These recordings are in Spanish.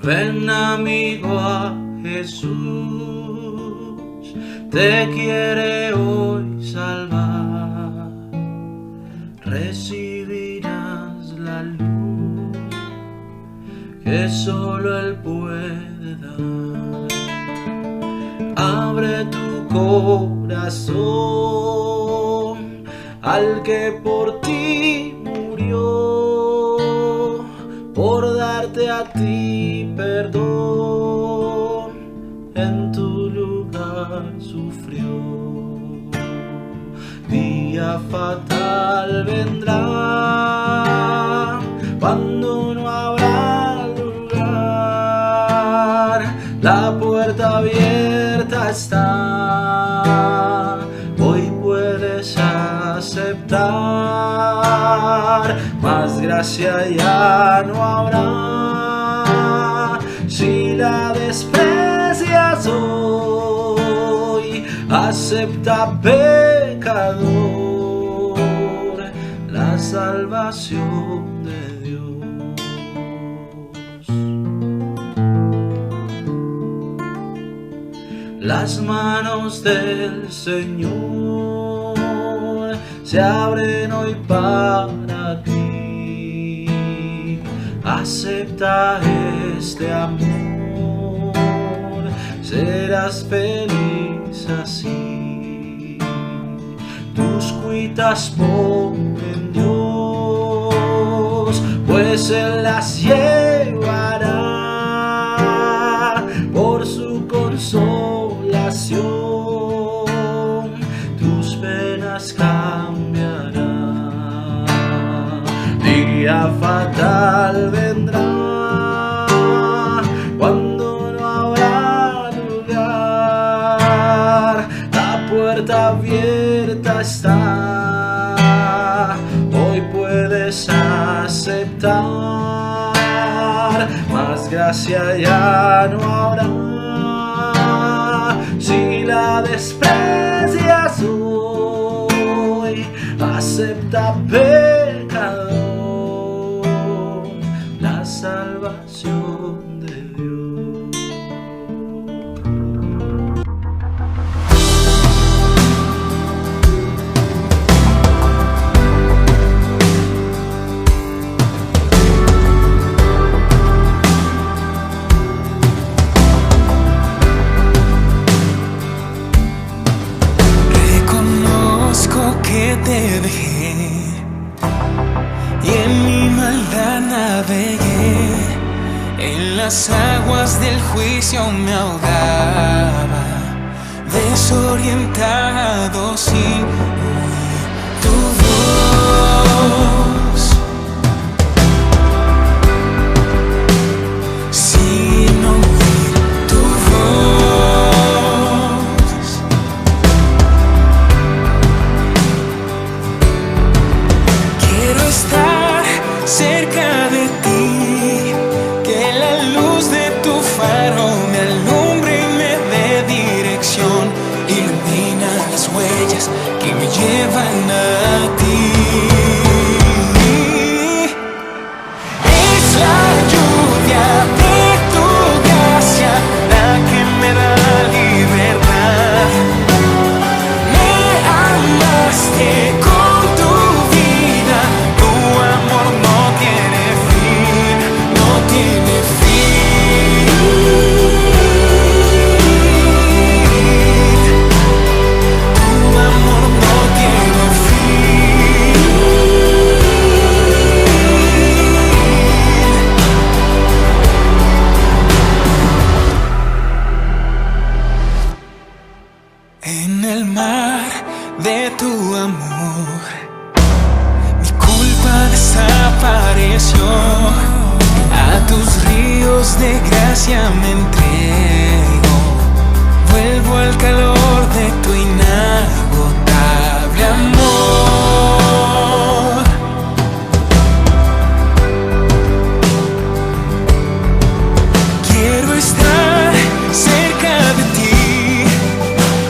Ven amigo a Jesús, te quiere hoy salvar. Recibirás la luz que solo Él puede dar. Abre tu corazón al que por ti murió, por darte a ti perdón, en tu lugar sufrió. Día fatal vendrá cuando no habrá lugar, la puerta abierta está, hoy puedes aceptar, más gracia ya no habrá. Si la desprecias hoy, acepta pecador la salvación de Dios. Las manos del Señor se abren hoy para ti. Acepta este amor, serás feliz así. Tus cuitas pon en Dios, pues Él las llevará por su consolación, tus penas cambiará. Día fatal vendrá cuando no habrá lugar, la puerta abierta está, hoy puedes aceptar, más gracia ya no habrá. Si la desprecias hoy, acepta pecador la salvación de Dios. Que te dejé y en mi maldad navegué, en las aguas del juicio me ahogaba, desorientado sin oír tu voz, sin oír tu voz. Quiero estar cerca de ti, que la luz de tu faro me alumbre y me dé dirección, ilumina las huellas que me llevan a ti. Es la lluvia de tu gracia la que me da libertad. Me amaste con tu vida, tu amor no tiene fin, no tiene fin. Tu amor no tiene fin. En el mar de tu amor, mi culpa desapareció. A tus ríos de gracia me entrego, vuelvo al calor de tu inagotable amor. Quiero estar cerca de ti,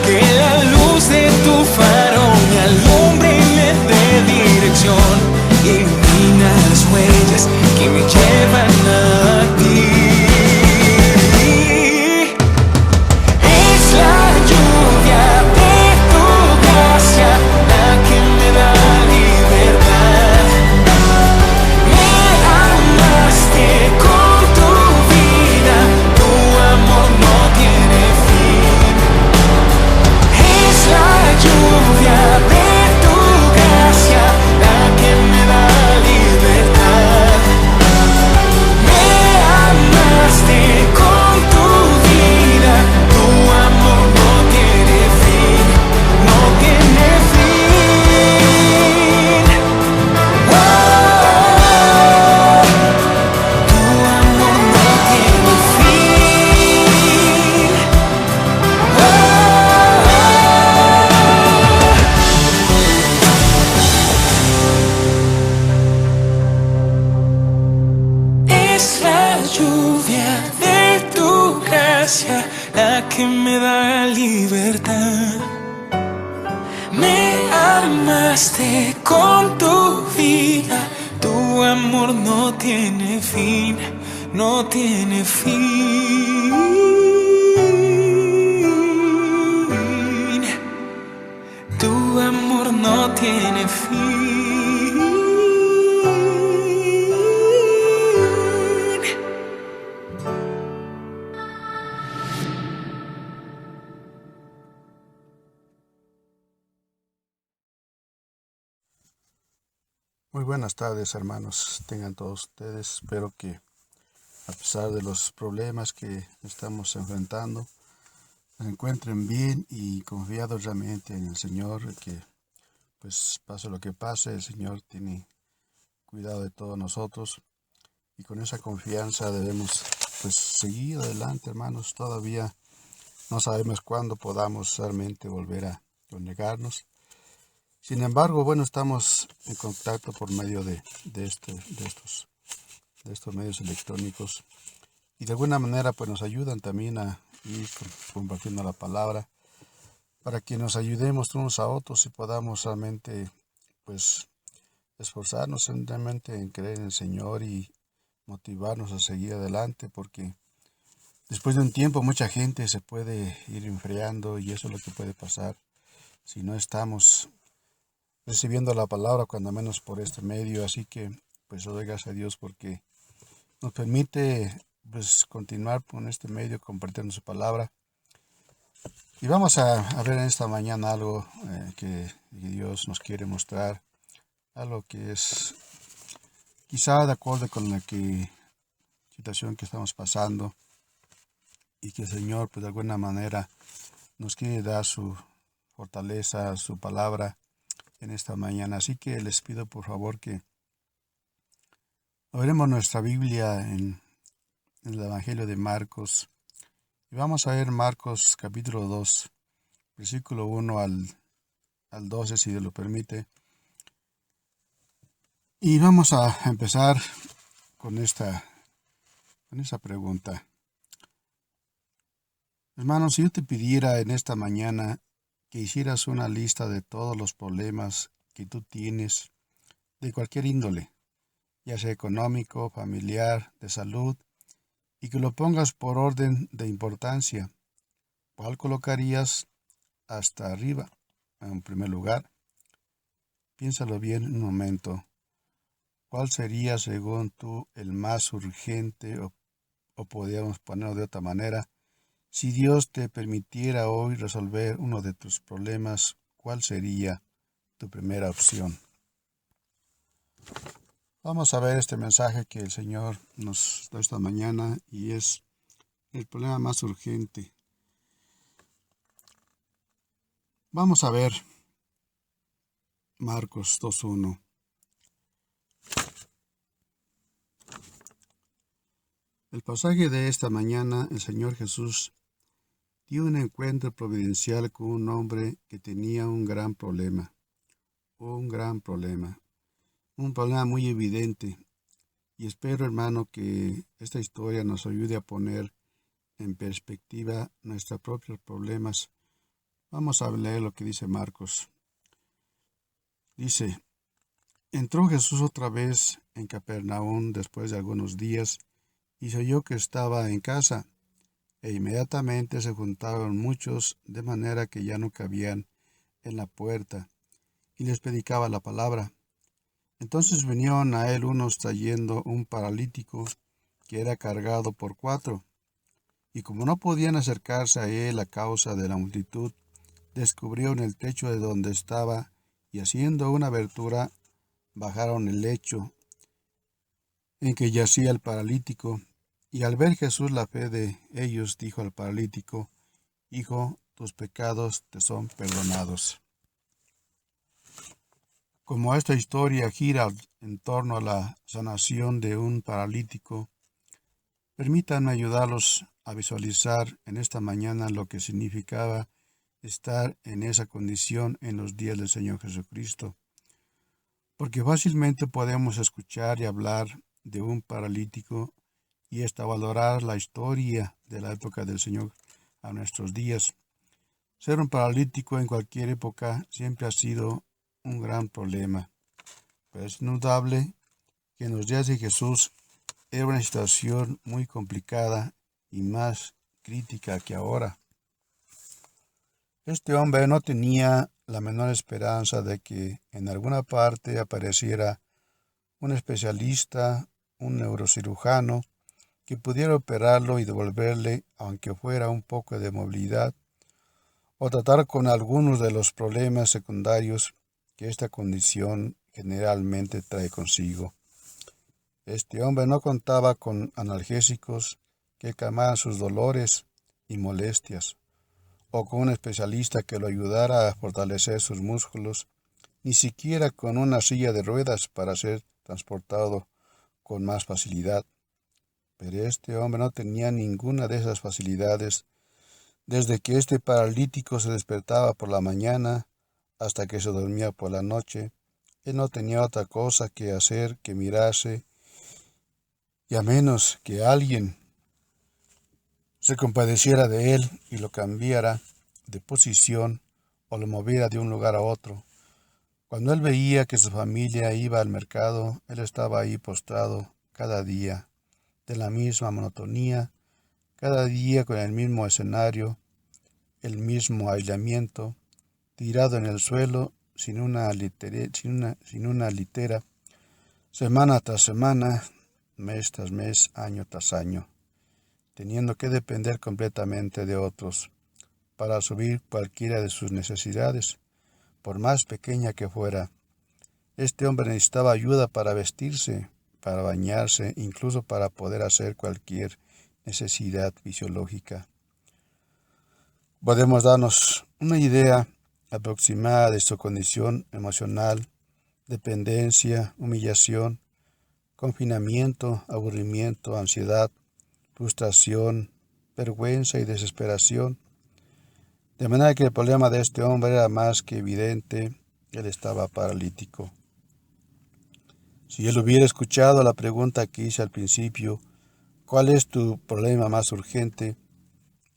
que la luz de tu faro me alumbre y me dé dirección, ilumina las huellas que me llevan a ti. Es la lluvia de tu gracia la que me da libertad. Me amaste con tu vida, tu amor no tiene fin, no tiene fin. Tu amor no tiene fin. Muy buenas tardes, hermanos. Tengan todos ustedes. Espero que a pesar de los problemas que estamos enfrentando, se encuentren bien y confiados realmente en el Señor, que pues pase lo que pase, el Señor tiene cuidado de todos nosotros y con esa confianza debemos pues seguir adelante, hermanos. Todavía no sabemos cuándo podamos realmente volver a congregarnos. Sin embargo, bueno, estamos en contacto por medio de estos medios electrónicos y de alguna manera pues nos ayudan también a ir compartiendo la palabra para que nos ayudemos unos a otros y podamos realmente pues esforzarnos realmente en creer en el Señor y motivarnos a seguir adelante, porque después de un tiempo mucha gente se puede ir enfriando y eso es lo que puede pasar si no estamos recibiendo la palabra, cuando menos por este medio. Así que pues doy gracias a Dios porque nos permite pues continuar con este medio compartiendo su palabra. Y vamos a ver en esta mañana algo que Dios nos quiere mostrar, algo que es quizá de acuerdo con la situación que estamos pasando y que el Señor pues de alguna manera nos quiere dar su fortaleza, su palabra en esta mañana. Así que les pido por favor que abrimos nuestra Biblia en el Evangelio de Marcos y vamos a ver Marcos capítulo 2, versículo 1 al 12, si Dios lo permite. Y vamos a empezar con esa pregunta. Hermanos, si yo te pidiera en esta mañana que hicieras una lista de todos los problemas que tú tienes, de cualquier índole, ya sea económico, familiar, de salud, y que lo pongas por orden de importancia, ¿cuál colocarías hasta arriba, en primer lugar? Piénsalo bien un momento. ¿Cuál sería, según tú, el más urgente, o podríamos ponerlo de otra manera? Si Dios te permitiera hoy resolver uno de tus problemas, ¿cuál sería tu primera opción? Vamos a ver este mensaje que el Señor nos da esta mañana y es el problema más urgente. Vamos a ver Marcos 2:1. El pasaje de esta mañana, el Señor Jesús dio un encuentro providencial con un hombre que tenía un gran problema muy evidente. Y espero, hermano, que esta historia nos ayude a poner en perspectiva nuestros propios problemas. Vamos a leer lo que dice Marcos. Dice: entró Jesús otra vez en Capernaum después de algunos días, y se oyó que estaba en casa, e inmediatamente se juntaron muchos, de manera que ya no cabían en la puerta, y les predicaba la palabra. Entonces vinieron a él unos trayendo un paralítico que era cargado por 4, y como no podían acercarse a él a causa de la multitud, descubrieron el techo de donde estaba, y haciendo una abertura, bajaron el lecho en que yacía el paralítico. Y al ver Jesús la fe de ellos, dijo al paralítico: hijo, tus pecados te son perdonados. Como esta historia gira en torno a la sanación de un paralítico, permítanme ayudarlos a visualizar en esta mañana lo que significaba estar en esa condición en los días del Señor Jesucristo, porque fácilmente podemos escuchar y hablar de un paralítico y hasta valorar la historia de la época del Señor a nuestros días. Ser un paralítico en cualquier época siempre ha sido un gran problema. Pero es indudable que en los días de Jesús era una situación muy complicada y más crítica que ahora. Este hombre no tenía la menor esperanza de que en alguna parte apareciera un especialista, un neurocirujano, que pudiera operarlo y devolverle, aunque fuera un poco de movilidad, o tratar con algunos de los problemas secundarios que esta condición generalmente trae consigo. Este hombre no contaba con analgésicos que calmaran sus dolores y molestias, o con un especialista que lo ayudara a fortalecer sus músculos, ni siquiera con una silla de ruedas para ser transportado con más facilidad. Pero este hombre no tenía ninguna de esas facilidades. Desde que este paralítico se despertaba por la mañana hasta que se dormía por la noche, él no tenía otra cosa que hacer que mirarse, y a menos que alguien se compadeciera de él y lo cambiara de posición o lo moviera de un lugar a otro. Cuando él veía que su familia iba al mercado, él estaba ahí postrado cada día, de la misma monotonía, cada día con el mismo escenario, el mismo aislamiento, tirado en el suelo sin una litera, semana tras semana, mes tras mes, año tras año, teniendo que depender completamente de otros para subir cualquiera de sus necesidades, por más pequeña que fuera. Este hombre necesitaba ayuda para vestirse, para bañarse, incluso para poder hacer cualquier necesidad fisiológica. Podemos darnos una idea aproximada de su condición emocional, dependencia, humillación, confinamiento, aburrimiento, ansiedad, frustración, vergüenza y desesperación. De manera que el problema de este hombre era más que evidente. Él estaba paralítico. Si él hubiera escuchado la pregunta que hice al principio, ¿cuál es tu problema más urgente?,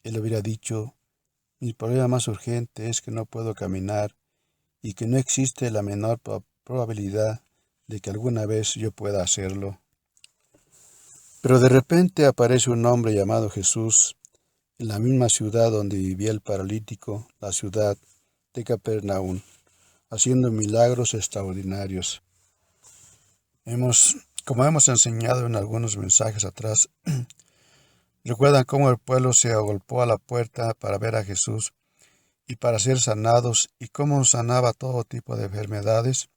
él hubiera dicho, mi problema más urgente es que no puedo caminar y que no existe la menor probabilidad de que alguna vez yo pueda hacerlo. Pero de repente aparece un hombre llamado Jesús en la misma ciudad donde vivía el paralítico, la ciudad de Capernaum, haciendo milagros extraordinarios. Como hemos enseñado en algunos mensajes atrás, recuerdan cómo el pueblo se agolpó a la puerta para ver a Jesús y para ser sanados, y cómo sanaba todo tipo de enfermedades.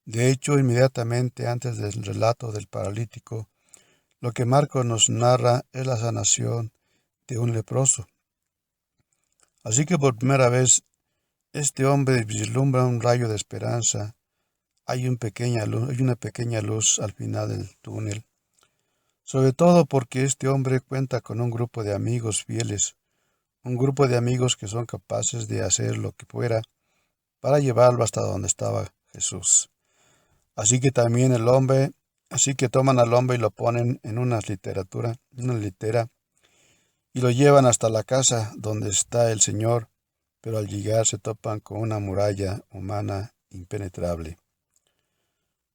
De hecho, inmediatamente antes del relato del paralítico, lo que Marcos nos narra es la sanación de un leproso. Así que por primera vez este hombre vislumbra un rayo de esperanza. Hay una pequeña luz al final del túnel. Sobre todo porque este hombre cuenta con un grupo de amigos fieles, un grupo de amigos que son capaces de hacer lo que fuera para llevarlo hasta donde estaba Jesús. Así que toman al hombre y lo ponen en una litera, y lo llevan hasta la casa donde está el Señor, pero al llegar se topan con una muralla humana impenetrable.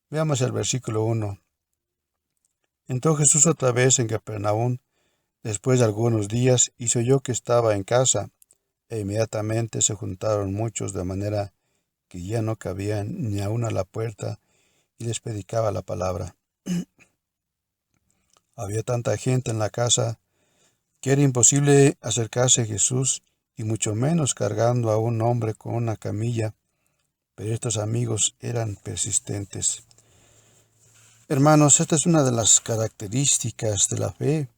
Veamos el versículo 1. Entró Jesús otra vez en Capernaum, después de algunos días, y se oyó que estaba en casa, e inmediatamente se juntaron muchos, de manera que ya no cabían ni aun a la puerta, y les predicaba la palabra. Había tanta gente en la casa que era imposible acercarse a Jesús, y mucho menos cargando a un hombre con una camilla, pero estos amigos eran persistentes. Hermanos, esta es una de las características de la fe.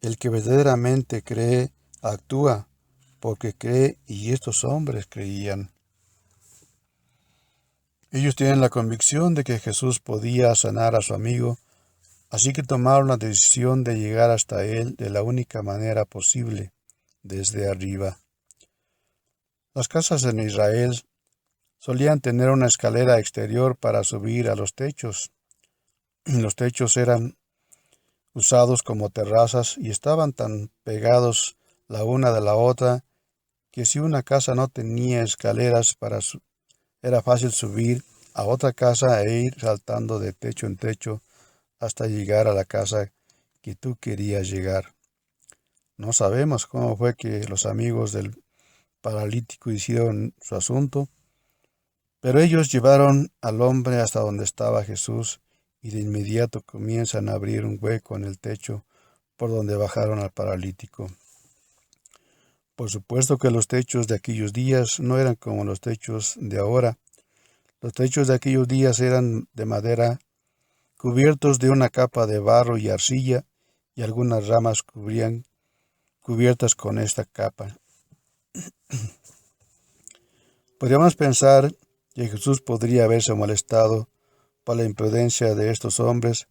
El que verdaderamente cree, actúa, porque cree, y estos hombres creían. Ellos tienen la convicción de que Jesús podía sanar a su amigo, así que tomaron la decisión de llegar hasta él de la única manera posible, desde arriba. Las casas en Israel solían tener una escalera exterior para subir a los techos. Los techos eran usados como terrazas y estaban tan pegados la una de la otra que si una casa no tenía escaleras era fácil subir a otra casa e ir saltando de techo en techo hasta llegar a la casa que tú querías llegar. No sabemos cómo fue que los amigos del paralítico hicieron su asunto, pero ellos llevaron al hombre hasta donde estaba Jesús y de inmediato comienzan a abrir un hueco en el techo por donde bajaron al paralítico. Por supuesto que los techos de aquellos días no eran como los techos de ahora. Los techos de aquellos días eran de madera, cubiertos de una capa de barro y arcilla, y algunas ramas cubiertas con esta capa. Podríamos pensar que Jesús podría haberse molestado por la imprudencia de estos hombres,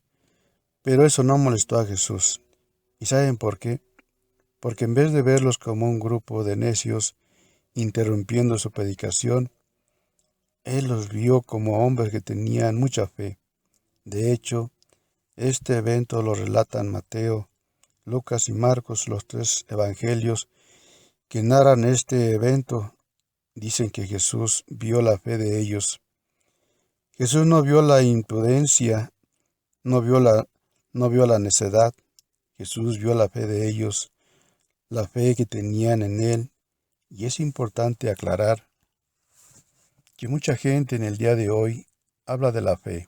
pero eso no molestó a Jesús. ¿Y saben por qué? Porque en vez de verlos como un grupo de necios interrumpiendo su predicación, Él los vio como hombres que tenían mucha fe. De hecho, este evento lo relatan Mateo, Lucas y Marcos, los tres evangelios que narran este evento. Dicen que Jesús vio la fe de ellos. Jesús no vio la imprudencia, no vio la necedad. Jesús vio la fe de ellos, la fe que tenían en Él. Y es importante aclarar que mucha gente en el día de hoy habla de la fe,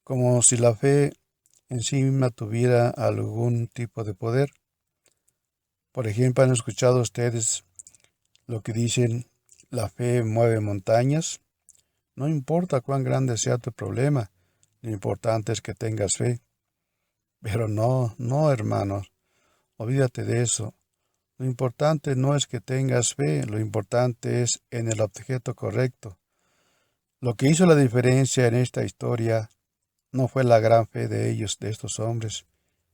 como si la fe en sí misma tuviera algún tipo de poder. Por ejemplo, ¿han escuchado ustedes lo que dicen? La fe mueve montañas. No importa cuán grande sea tu problema, lo importante es que tengas fe. Pero no, hermanos, olvídate de eso. Lo importante no es que tengas fe, lo importante es en el objeto correcto. Lo que hizo la diferencia en esta historia no fue la gran fe de ellos, de estos hombres,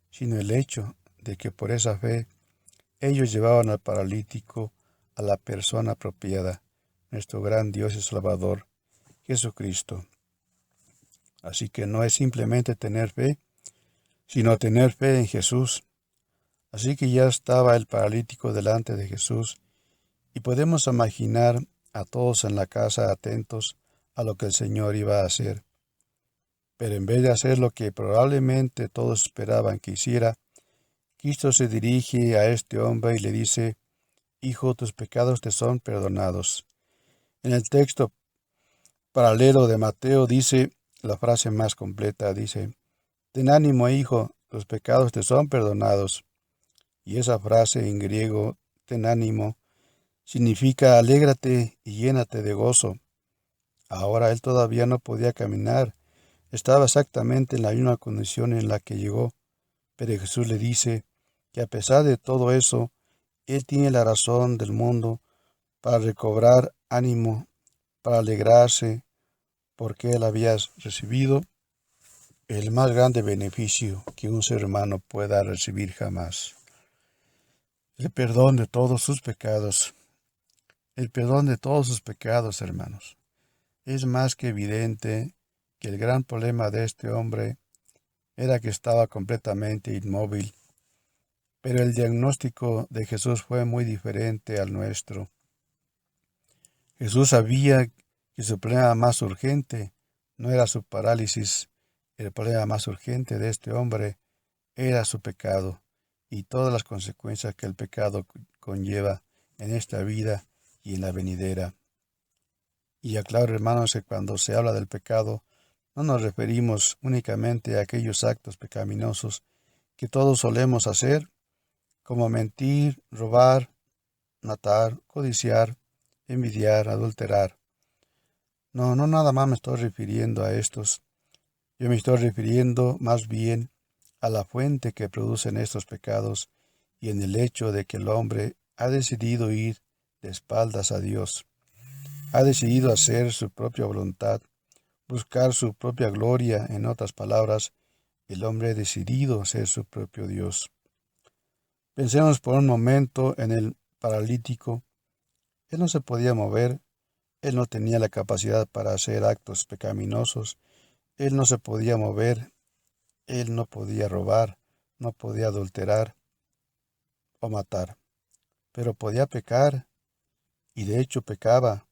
sino el hecho de que por esa fe ellos llevaban al paralítico a la persona apropiada, nuestro gran Dios y Salvador, Jesucristo. Así que no es simplemente tener fe, sino tener fe en Jesús. Así que ya estaba el paralítico delante de Jesús, y podemos imaginar a todos en la casa atentos a lo que el Señor iba a hacer. Pero en vez de hacer lo que probablemente todos esperaban que hiciera, Cristo se dirige a este hombre y le dice: Hijo, tus pecados te son perdonados. En el texto paralelo de Mateo dice la frase más completa, dice: Ten ánimo, hijo, tus pecados te son perdonados. Y esa frase en griego, ten ánimo, significa alégrate y llénate de gozo. Ahora él todavía no podía caminar, estaba exactamente en la misma condición en la que llegó, pero Jesús le dice que a pesar de todo eso, él tiene la razón del mundo para recobrar ánimo, para alegrarse, porque él había recibido el más grande beneficio que un ser humano pueda recibir jamás: el perdón de todos sus pecados. El perdón de todos sus pecados, hermanos. Es más que evidente que el gran problema de este hombre era que estaba completamente inmóvil, pero el diagnóstico de Jesús fue muy diferente al nuestro. Jesús sabía que su problema más urgente no era su parálisis, el problema más urgente de este hombre era su pecado y todas las consecuencias que el pecado conlleva en esta vida y en la venidera. Y aclaro, hermanos, que cuando se habla del pecado, no nos referimos únicamente a aquellos actos pecaminosos que todos solemos hacer, como mentir, robar, matar, codiciar, envidiar, adulterar. No nada más me estoy refiriendo a estos. Yo me estoy refiriendo más bien a la fuente que producen estos pecados y en el hecho de que el hombre ha decidido ir de espaldas a Dios. Ha decidido hacer su propia voluntad, buscar su propia gloria. En otras palabras, el hombre ha decidido ser su propio Dios. Pensemos por un momento en el paralítico. Él no se podía mover, él no tenía la capacidad para hacer actos pecaminosos, él no se podía mover, él no podía robar, no podía adulterar o matar, pero podía pecar, y de hecho pecaba,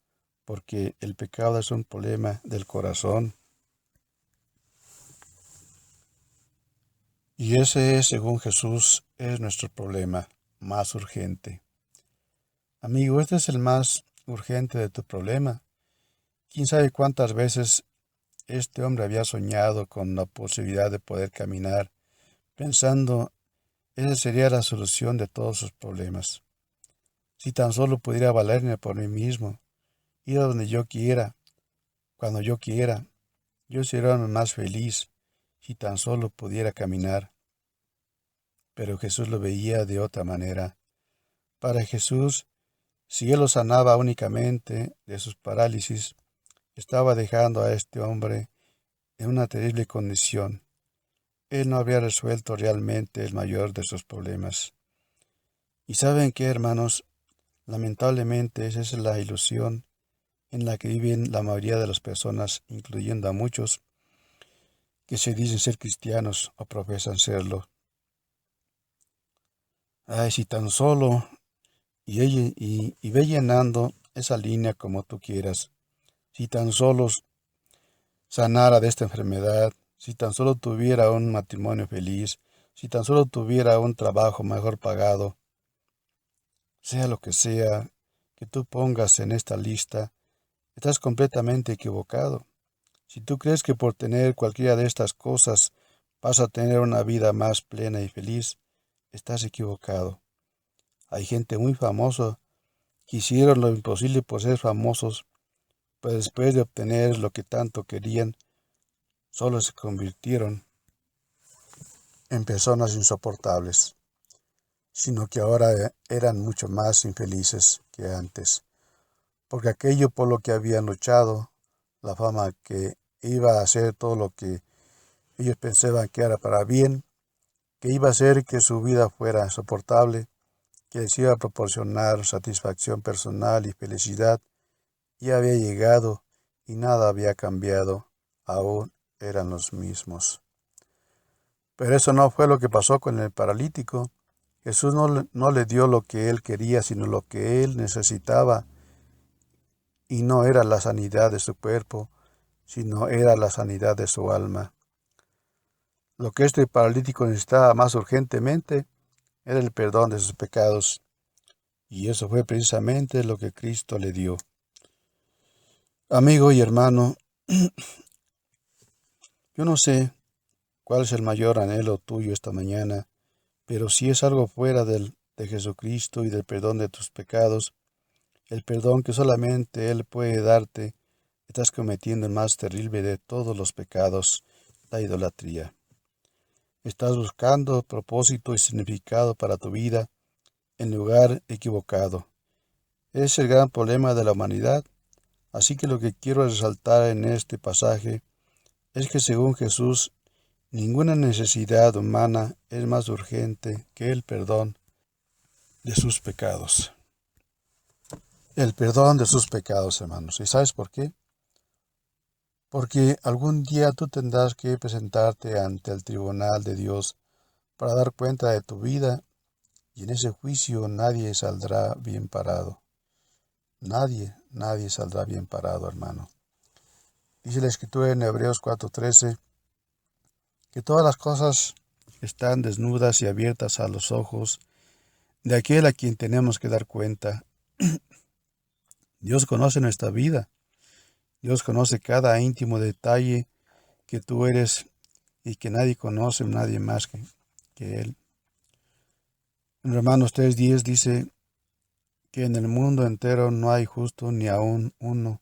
porque el pecado es un problema del corazón. Y ese es, según Jesús, es nuestro problema más urgente. Amigo, este es el más urgente de tu problema. ¿Quién sabe cuántas veces este hombre había soñado con la posibilidad de poder caminar, pensando, esa sería la solución de todos sus problemas? Si tan solo pudiera valerme por mí mismo, ir a donde yo quiera, cuando yo quiera, yo sería más feliz si tan solo pudiera caminar. Pero Jesús lo veía de otra manera. Para Jesús, si él lo sanaba únicamente de sus parálisis, estaba dejando a este hombre en una terrible condición. Él no había resuelto realmente el mayor de sus problemas. ¿Y saben qué, hermanos? Lamentablemente esa es la ilusión en la que viven la mayoría de las personas, incluyendo a muchos que se dicen ser cristianos o profesan serlo. Ay, si tan solo, y ve llenando esa línea como tú quieras. Si tan solo sanara de esta enfermedad, si tan solo tuviera un matrimonio feliz, si tan solo tuviera un trabajo mejor pagado, sea lo que sea que tú pongas en esta lista, estás completamente equivocado. Si tú crees que por tener cualquiera de estas cosas vas a tener una vida más plena y feliz, estás equivocado. Hay gente muy famosa que hicieron lo imposible por ser famosos, pero después de obtener lo que tanto querían, solo se convirtieron en personas insoportables, sino que ahora eran mucho más infelices que antes, porque aquello por lo que habían luchado, la fama que iba a hacer todo lo que ellos pensaban que era para bien, que iba a hacer que su vida fuera soportable, que les iba a proporcionar satisfacción personal y felicidad, ya había llegado y nada había cambiado, aún eran los mismos. Pero eso no fue lo que pasó con el paralítico. Jesús no le dio lo que él quería, sino lo que él necesitaba, y no era la sanidad de su cuerpo, sino era la sanidad de su alma. Lo que este paralítico necesitaba más urgentemente era el perdón de sus pecados, y eso fue precisamente lo que Cristo le dio. Amigo y hermano, yo no sé cuál es el mayor anhelo tuyo esta mañana, pero si es algo fuera de Jesucristo y del perdón de tus pecados, el perdón que solamente Él puede darte, estás cometiendo el más terrible de todos los pecados, la idolatría. Estás buscando propósito y significado para tu vida en lugar equivocado. Es el gran problema de la humanidad, así que lo que quiero resaltar en este pasaje es que según Jesús, ninguna necesidad humana es más urgente que el perdón de sus pecados. El perdón de sus pecados, hermanos. ¿Y sabes por qué? Porque algún día tú tendrás que presentarte ante el tribunal de Dios para dar cuenta de tu vida, y en ese juicio nadie saldrá bien parado. Nadie saldrá bien parado, hermano. Dice la Escritura en Hebreos 4:13 que todas las cosas están desnudas y abiertas a los ojos de aquel a quien tenemos que dar cuenta. Dios conoce nuestra vida. Dios conoce cada íntimo detalle que tú eres y que nadie conoce, nadie más que Él. En Romanos 3:10 dice que en el mundo entero no hay justo ni aún uno.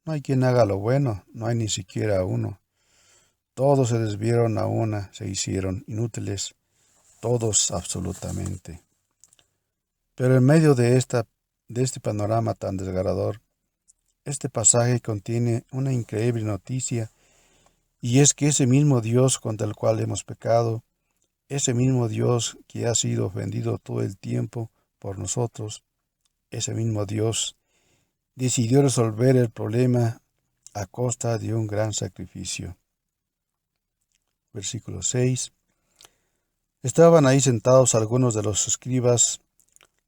No hay quien haga lo bueno, no hay ni siquiera uno. Todos se desviaron a una, se hicieron inútiles, todos absolutamente. Pero en medio de este panorama tan desgarrador, este pasaje contiene una increíble noticia, y es que ese mismo Dios contra el cual hemos pecado, ese mismo Dios que ha sido ofendido todo el tiempo por nosotros, ese mismo Dios decidió resolver el problema a costa de un gran sacrificio. Versículo 6. Estaban ahí sentados algunos de los escribas,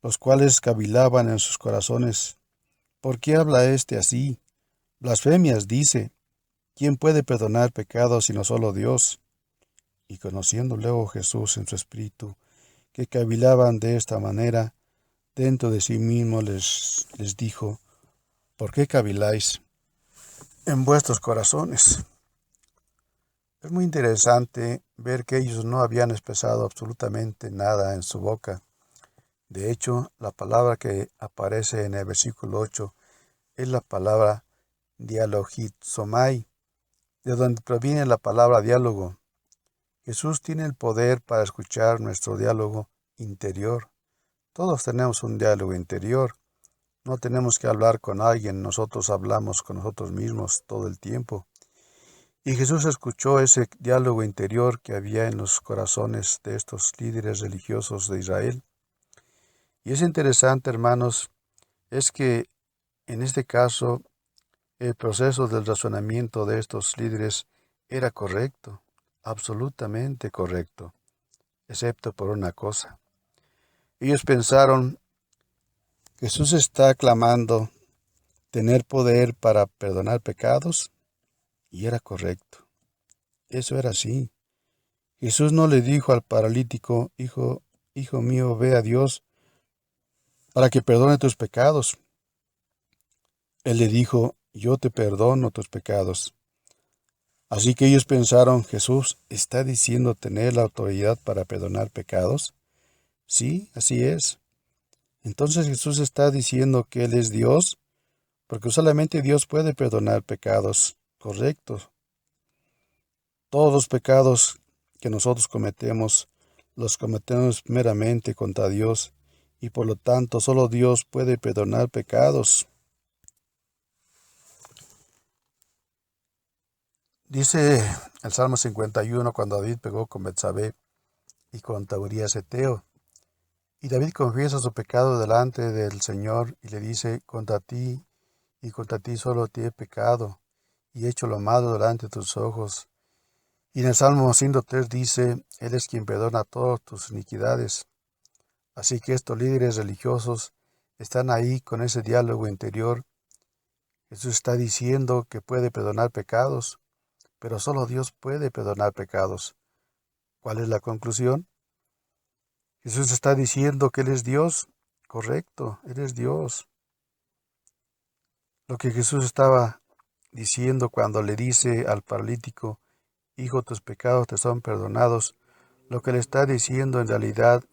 los cuales cavilaban en sus corazones: ¿por qué habla éste así? Blasfemias dice. ¿Quién puede perdonar pecados sino solo Dios? Y conociendo luego Jesús en su espíritu que cavilaban de esta manera, dentro de sí mismo les dijo: ¿por qué caviláis en vuestros corazones? Es muy interesante ver que ellos no habían expresado absolutamente nada en su boca. De hecho, la palabra que aparece en el versículo 8 es la palabra dialogizomai, de donde proviene la palabra diálogo. Jesús tiene el poder para escuchar nuestro diálogo interior. Todos tenemos un diálogo interior. No tenemos que hablar con alguien, nosotros hablamos con nosotros mismos todo el tiempo. Y Jesús escuchó ese diálogo interior que había en los corazones de estos líderes religiosos de Israel. Y es interesante, hermanos, es que en este caso el proceso del razonamiento de estos líderes era correcto, absolutamente correcto, excepto por una cosa. Ellos pensaron: Jesús está clamando tener poder para perdonar pecados, y era correcto. Eso era así. Jesús no le dijo al paralítico: hijo mío, ve a Dios para que perdone tus pecados. Él le dijo: yo te perdono tus pecados. Así que ellos pensaron: ¿Jesús está diciendo tener la autoridad para perdonar pecados? Sí, así es. Entonces Jesús está diciendo que Él es Dios, porque solamente Dios puede perdonar pecados. Correcto. Todos los pecados que nosotros cometemos, los cometemos meramente contra Dios, y por lo tanto solo Dios puede perdonar pecados. Dice el Salmo 51 cuando David pegó con Betsabé y contra Urías Heteo. Y David confiesa su pecado delante del Señor y le dice: contra ti y contra ti solo te he pecado y he hecho lo malo delante de tus ojos. Y en el Salmo 103 dice: Él es quien perdona todas tus iniquidades. Así que estos líderes religiosos están ahí con ese diálogo interior. Jesús está diciendo que puede perdonar pecados, pero solo Dios puede perdonar pecados. ¿Cuál es la conclusión? Jesús está diciendo que Él es Dios. Correcto, Él es Dios. Lo que Jesús estaba diciendo cuando le dice al paralítico: hijo, tus pecados te son perdonados, lo que le está diciendo en realidad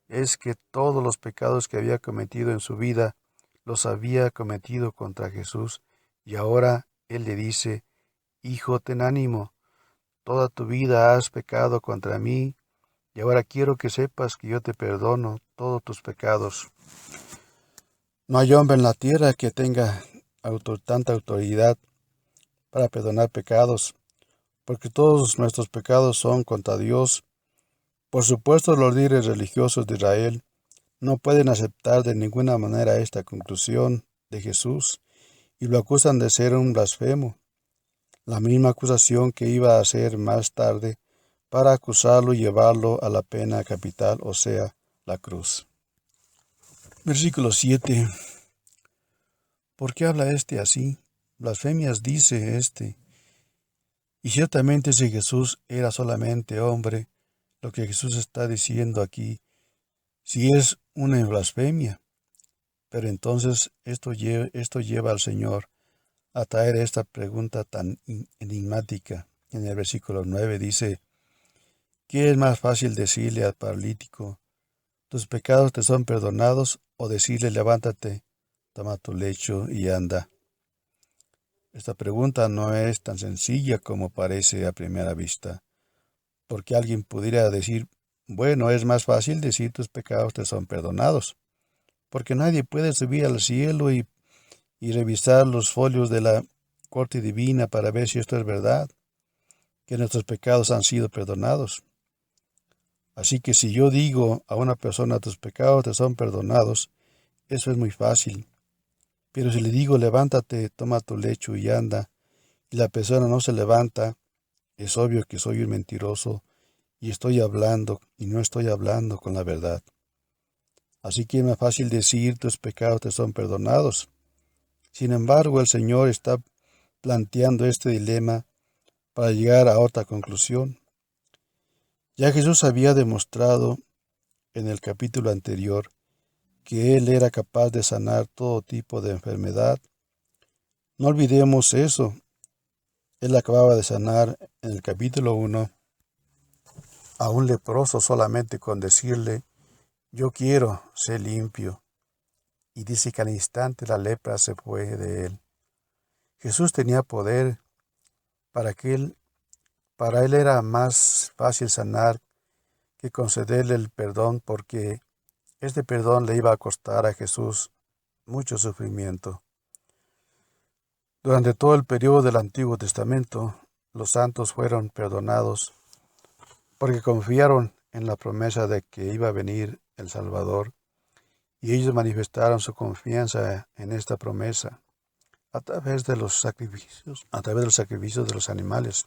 es que todos los pecados que había cometido en su vida los había cometido contra Jesús, y ahora Él le dice: hijo, ten ánimo, toda tu vida has pecado contra mí, y ahora quiero que sepas que yo te perdono todos tus pecados. No hay hombre en la tierra que tenga tanta autoridad para perdonar pecados, porque todos nuestros pecados son contra Dios. Por supuesto, los líderes religiosos de Israel no pueden aceptar de ninguna manera esta conclusión de Jesús y lo acusan de ser un blasfemo, la misma acusación que iba a hacer más tarde para acusarlo y llevarlo a la pena capital, o sea, la cruz. Versículo 7. ¿Por qué habla este así? Blasfemias dice este. Y ciertamente si Jesús era solamente hombre, lo que Jesús está diciendo aquí sí es una blasfemia. Pero entonces esto lleva al Señor a traer esta pregunta tan enigmática. En el versículo 9 dice: ¿qué es más fácil decirle al paralítico: tus pecados te son perdonados, o decirle: levántate, toma tu lecho y anda? Esta pregunta no es tan sencilla como parece a primera vista, porque alguien pudiera decir: bueno, es más fácil decir tus pecados te son perdonados, porque nadie puede subir al cielo y revisar los folios de la corte divina para ver si esto es verdad, que nuestros pecados han sido perdonados. Así que si yo digo a una persona: tus pecados te son perdonados, eso es muy fácil. Pero si le digo: levántate, toma tu lecho y anda, y la persona no se levanta, es obvio que soy un mentiroso y estoy hablando y no estoy hablando con la verdad. Así que es más fácil decir tus pecados te son perdonados. Sin embargo, el Señor está planteando este dilema para llegar a otra conclusión. Ya Jesús había demostrado en el capítulo anterior que Él era capaz de sanar todo tipo de enfermedad. No olvidemos eso. Él acababa de sanar en el capítulo 1 a un leproso solamente con decirle, yo quiero ser limpio. Y dice que al instante la lepra se fue de él. Jesús tenía poder para él era más fácil sanar que concederle el perdón, porque este perdón le iba a costar a Jesús mucho sufrimiento. Durante todo el periodo del Antiguo Testamento, los santos fueron perdonados porque confiaron en la promesa de que iba a venir el Salvador, y ellos manifestaron su confianza en esta promesa a través de los sacrificios, de los animales,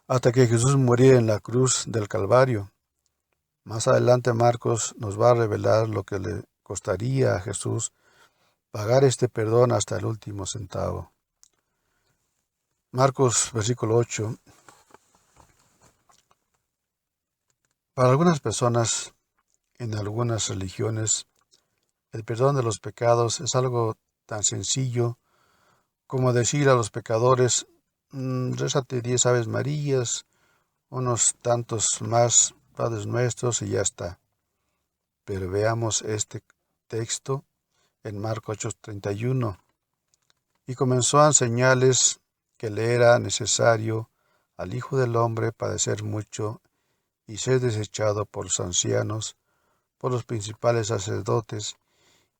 hasta que Jesús muriera en la cruz del Calvario. Más adelante Marcos nos va a revelar lo que le costaría a Jesús pagar este perdón hasta el último centavo. Marcos, versículo 8. Para algunas personas, en algunas religiones, el perdón de los pecados es algo tan sencillo como decir a los pecadores, rézate 10 Aves Marías, unos tantos más Padres Nuestros y ya está. Pero veamos este texto en Marcos 8:31. Y comenzó a enseñarles que le era necesario al Hijo del Hombre padecer mucho y ser desechado por los ancianos, por los principales sacerdotes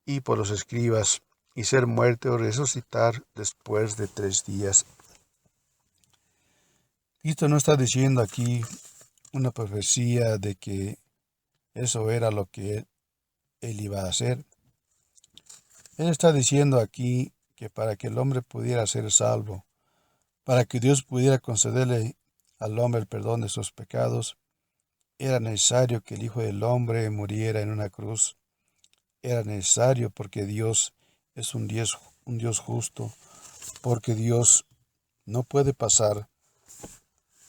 y por los escribas, y ser muerto o resucitar después de 3 días. Cristo no está diciendo aquí una profecía de que eso era lo que él iba a hacer. Él está diciendo aquí que para que el hombre pudiera ser salvo, para que Dios pudiera concederle al hombre el perdón de sus pecados, era necesario que el Hijo del Hombre muriera en una cruz. Era necesario porque Dios es un Dios justo, porque Dios no puede pasar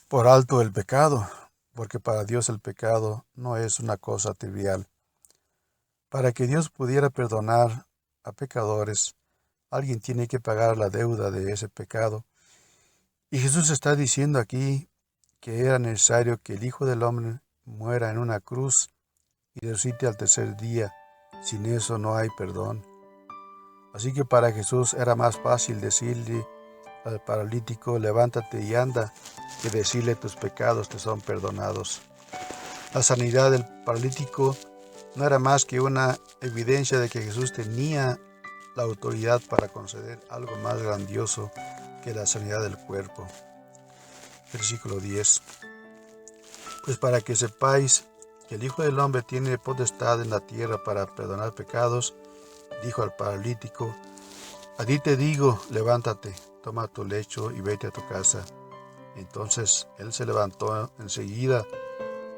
por alto el pecado, porque para Dios el pecado no es una cosa trivial. Para que Dios pudiera perdonar a pecadores, alguien tiene que pagar la deuda de ese pecado. Y Jesús está diciendo aquí que era necesario que el Hijo del Hombre muera en una cruz y resucite al tercer día. Sin eso no hay perdón. Así que para Jesús era más fácil decirle al paralítico, levántate y anda, que decirle tus pecados te son perdonados. La sanidad del paralítico no era más que una evidencia de que Jesús tenía la autoridad para conceder algo más grandioso que la sanidad del cuerpo. Versículo 10. Pues para que sepáis que el Hijo del Hombre tiene potestad en la tierra para perdonar pecados, dijo al paralítico, a ti te digo, levántate, toma tu lecho y vete a tu casa. Entonces él se levantó enseguida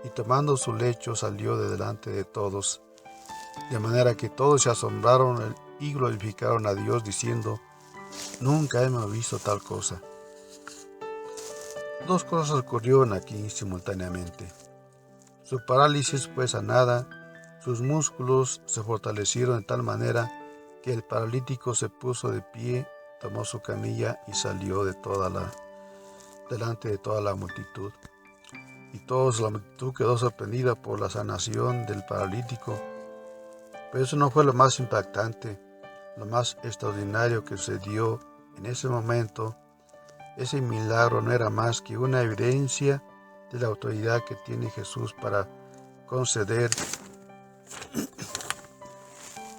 y tomando su lecho salió de delante de todos, de manera que todos se asombraron y glorificaron a Dios diciendo, nunca hemos visto tal cosa. Dos cosas ocurrieron aquí simultáneamente. Su parálisis fue sanada, sus músculos se fortalecieron de tal manera que el paralítico se puso de pie, tomó su camilla y salió delante de toda la multitud. Y toda la multitud quedó sorprendida por la sanación del paralítico. Pero eso no fue lo más impactante, lo más extraordinario que sucedió en ese momento. Ese milagro no era más que una evidencia de la autoridad que tiene Jesús para conceder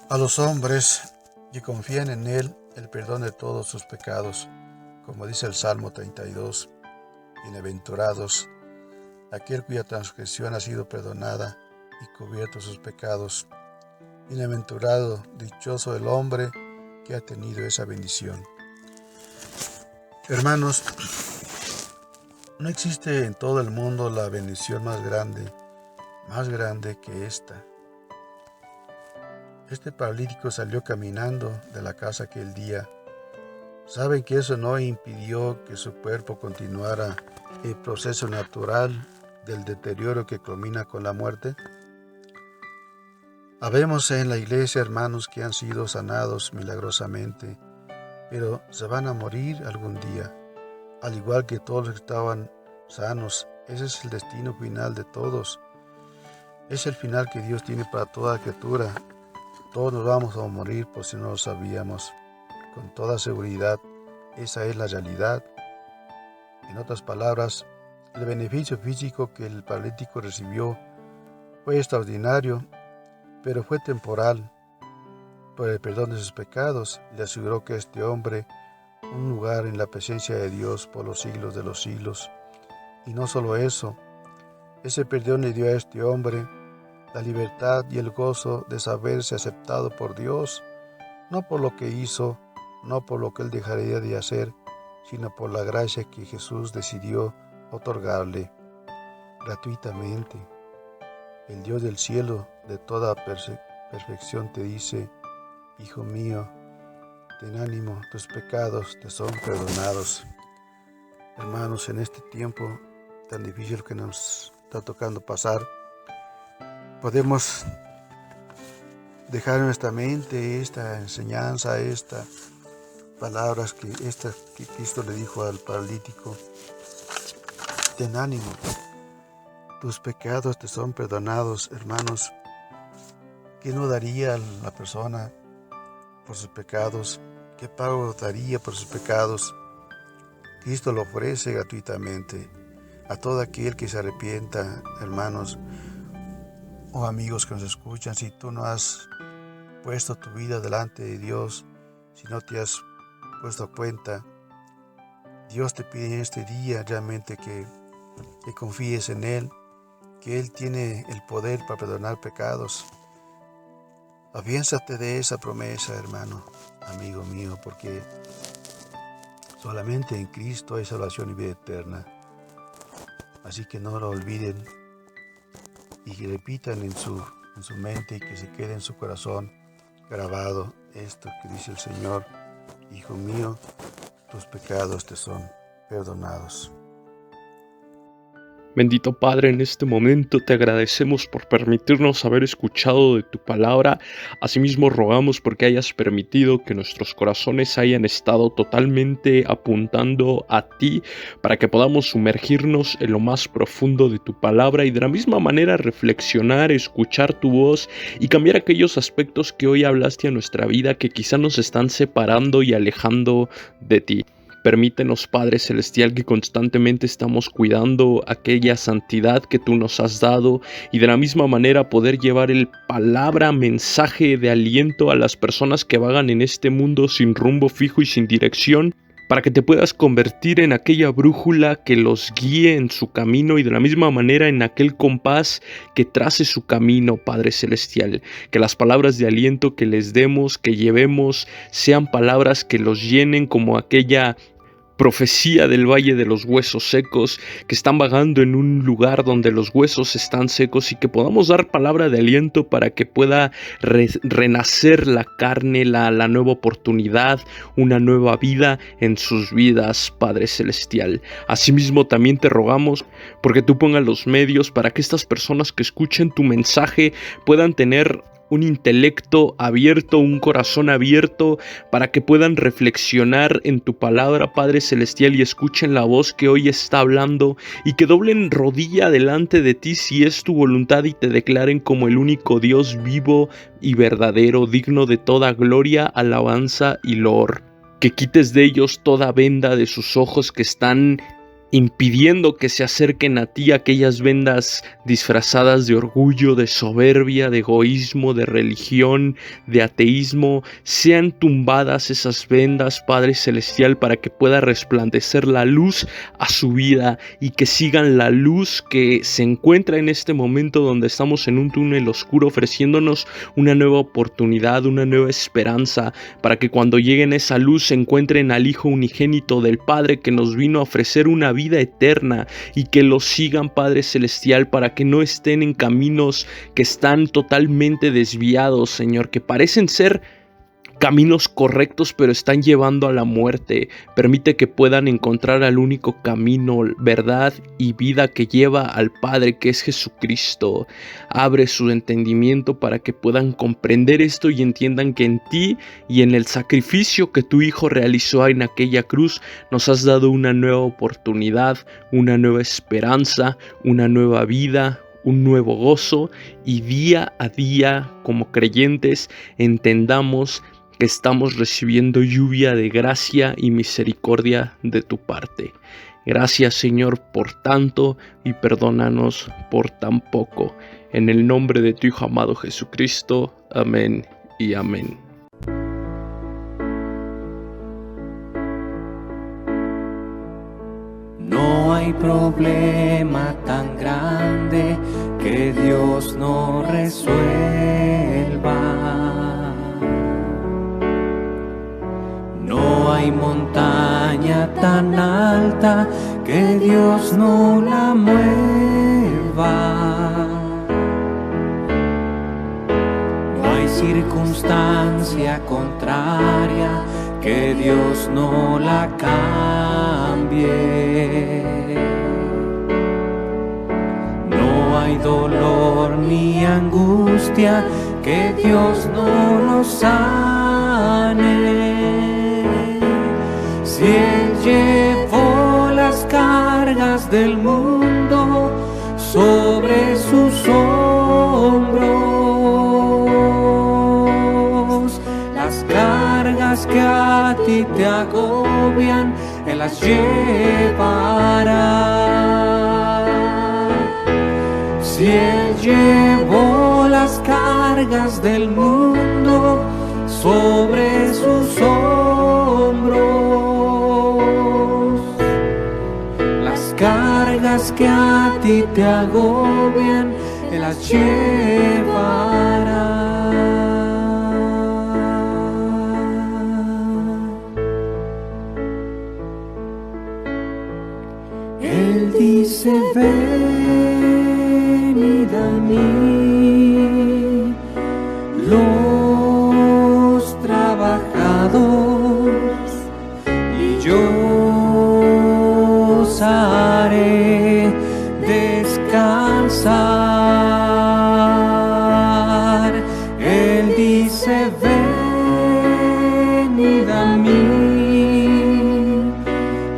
a los hombres que confían en Él el perdón de todos sus pecados, como dice el Salmo 32. Bienaventurados aquel cuya transgresión ha sido perdonada y cubiertos sus pecados. Bienaventurado, dichoso el hombre que ha tenido esa bendición. Hermanos, No existe en todo el mundo la bendición más grande que esta. Este paralítico salió caminando de la casa aquel día. ¿Saben que eso no impidió que su cuerpo continuara el proceso natural del deterioro que culmina con la muerte? Habemos en la iglesia hermanos que han sido sanados milagrosamente, pero se van a morir algún día, al igual que todos los que estaban sanos. Ese es el destino final de todos. Es el final que Dios tiene para toda criatura. Todos nos vamos a morir por si no lo sabíamos. Con toda seguridad, esa es la realidad. En otras palabras, el beneficio físico que el paralítico recibió fue extraordinario, pero fue temporal. Por el perdón de sus pecados, le aseguró que este hombre un lugar en la presencia de Dios por los siglos de los siglos. Y no solo eso, ese perdón le dio a este hombre la libertad y el gozo de saberse aceptado por Dios, no por lo que hizo, no por lo que él dejaría de hacer, sino por la gracia que Jesús decidió otorgarle gratuitamente. El Dios del cielo, de toda perfección, te dice: Hijo mío, ten ánimo, tus pecados te son perdonados. Hermanos, en este tiempo tan difícil que nos está tocando pasar, podemos dejar en nuestra mente esta enseñanza, estas palabras que Cristo le dijo al paralítico: ten ánimo, tus pecados te son perdonados. Hermanos, ¿qué no daría la persona por sus pecados? ¿Qué pago daría por sus pecados? Cristo lo ofrece gratuitamente a todo aquel que se arrepienta. Hermanos o amigos que nos escuchan, si tú no has puesto tu vida delante de Dios, si no te has puesto cuenta, Dios te pide en este día realmente que confíes en Él, que Él tiene el poder para perdonar pecados. Afiénzate de esa promesa, hermano, amigo mío, porque solamente en Cristo hay salvación y vida eterna. Así que no lo olviden y que repitan en su mente y que se quede en su corazón grabado esto que dice el Señor: Hijo mío, tus pecados te son perdonados. Bendito Padre, en este momento te agradecemos por permitirnos haber escuchado de tu palabra. Asimismo rogamos porque hayas permitido que nuestros corazones hayan estado totalmente apuntando a ti, para que podamos sumergirnos en lo más profundo de tu palabra y de la misma manera reflexionar, escuchar tu voz y cambiar aquellos aspectos que hoy hablaste a nuestra vida que quizá nos están separando y alejando de ti. Permítenos, Padre Celestial, que constantemente estamos cuidando aquella santidad que tú nos has dado y de la misma manera poder llevar el palabra, mensaje de aliento a las personas que vagan en este mundo sin rumbo fijo y sin dirección, para que te puedas convertir en aquella brújula que los guíe en su camino y de la misma manera en aquel compás que trace su camino, Padre Celestial. Que las palabras de aliento que les demos, que llevemos, sean palabras que los llenen como aquella profecía del valle de los huesos secos, que están vagando en un lugar donde los huesos están secos, y que podamos dar palabra de aliento para que pueda renacer la carne, la nueva oportunidad, una nueva vida en sus vidas, Padre Celestial. Asimismo también te rogamos porque tú pongas los medios para que estas personas que escuchen tu mensaje puedan tener un intelecto abierto, un corazón abierto, para que puedan reflexionar en tu palabra, Padre Celestial, y escuchen la voz que hoy está hablando, y que doblen rodilla delante de ti si es tu voluntad y te declaren como el único Dios vivo y verdadero, digno de toda gloria, alabanza y loor. Que quites de ellos toda venda de sus ojos que están impidiendo que se acerquen a ti, aquellas vendas disfrazadas de orgullo, de soberbia, de egoísmo, de religión, de ateísmo. Sean tumbadas esas vendas, Padre Celestial, para que pueda resplandecer la luz a su vida y que sigan la luz que se encuentra en este momento donde estamos en un túnel oscuro, ofreciéndonos una nueva oportunidad, una nueva esperanza, para que cuando lleguen a esa luz se encuentren al Hijo unigénito del Padre, que nos vino a ofrecer una vida eterna y que los sigan, Padre Celestial, para que no estén en caminos que están totalmente desviados, Señor, que parecen ser caminos correctos pero están llevando a la muerte. Permite que puedan encontrar al único camino, verdad y vida que lleva al Padre, que es Jesucristo. Abre su entendimiento para que puedan comprender esto y entiendan que en ti y en el sacrificio que tu Hijo realizó en aquella cruz nos has dado una nueva oportunidad, una nueva esperanza, una nueva vida, un nuevo gozo, y día a día como creyentes entendamos que estamos recibiendo lluvia de gracia y misericordia de tu parte. Gracias, Señor, por tanto, y perdónanos por tan poco. En el nombre de tu Hijo amado Jesucristo. Amén y amén. No hay problema tan grande que Dios no resuelva. No hay montaña tan alta que Dios no la mueva. No hay circunstancia contraria que Dios no la cambie. No hay dolor ni angustia que Dios no lo sane. Si Él llevó las cargas del mundo sobre sus hombros, las cargas que a ti te agobian, Él las llevará. Si Él llevó las cargas del mundo sobre sus hombros, cargas que a ti te agobian, Él las llevará. Él dice: venid a mí, los trabajados, y yo haré descansar. Él dice: venid a mí,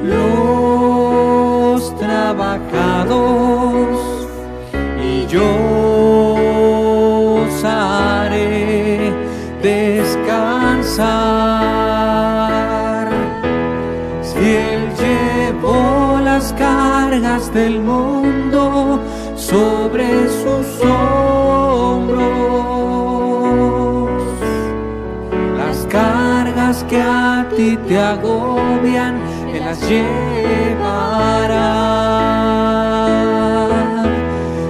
los trabajados, y yo os haré descansar. Si Él llevó las cargas del mundo sobre sus hombros, las cargas que a ti te agobian, Él las llevará.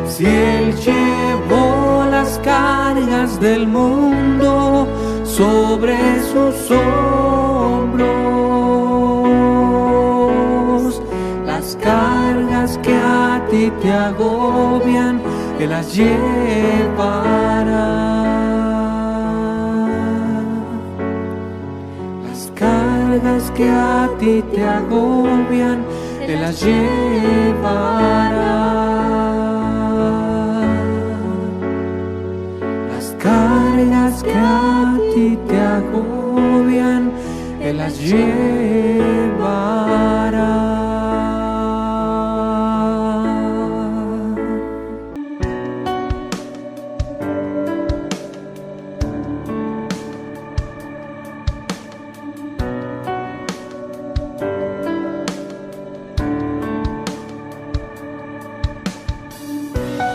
Si Él llevó las cargas del mundo sobre sus hombros, las cargas que a ti te agobian, Él las llevará. Las cargas que a ti te agobian, Él las llevará. Las cargas que a ti te agobian, Él las llevará.